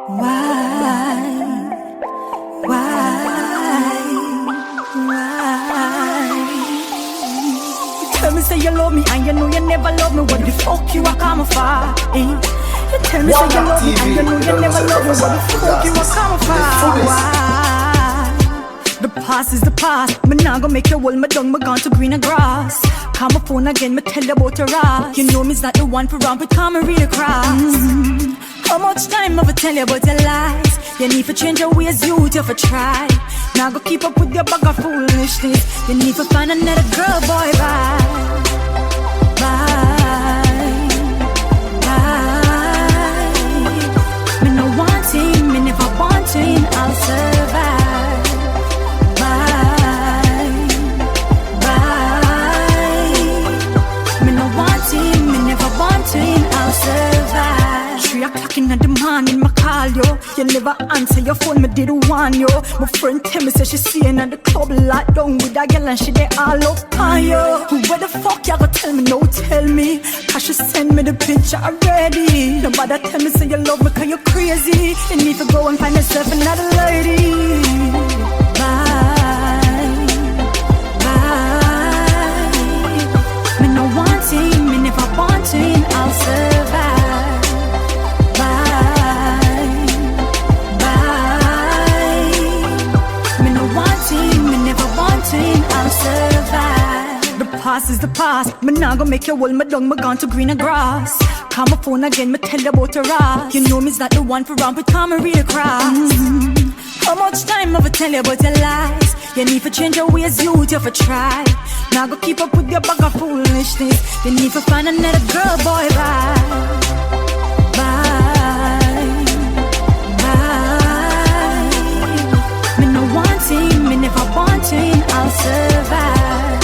Why? You tell me say you love me and you know you never love me. What the fuck you are coming for? You tell me say you love me and you know you never love me. What the fuck you are coming for? Why? The past is the past. Me nah go make you hold me down. Me gone to greener grass. Call my phone again. Me tell you about your ass. You know me's not the one for wrong, but call me real cross. How much time I've tell you about your lies? You need to change your ways, you have to try. Now go keep up with your bag of foolishness. You need to find another girl, boy, bye. Me no wanting, me never wanting, I'll survive. Me no wanting, me never wanting, I'll survive. 3 o'clock in the morning, my call yo. You never answer your phone, me did warn yo. My friend tell me say she seeing at the club locked down with a girl and she they all up on yo. Where the fuck you gonna tell me? No, tell me. Cause she send me the picture already. Nobody tell me say you love me cause you crazy. You need to go and find yourself another lady. Bye. Me no wanting, me never wanting, I'll survive. I'll survive. The past is the past. Me nah go make you hold me down. Me gone to greener grass. Call my phone again. Me tell you about your ass. You know me's not the one for wrong, but call me real cross. How much time I've tell you about your lies? You need to change your ways, you have to try. Now go keep up with your bag of foolishness. You need to find another girl, boy, bye. Me no wanting, me never wanting, I'll survive.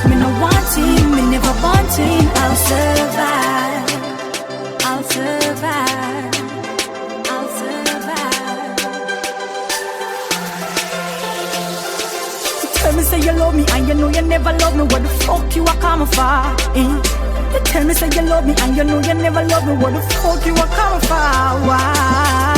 Me no wanting, me never wanting, I'll survive. I'll survive. I'll survive. You tell me say you love me and you know you never love me. What the fuck you are coming for? You tell me say you love me and you know you never love me. What the fuck you are coming for? Why?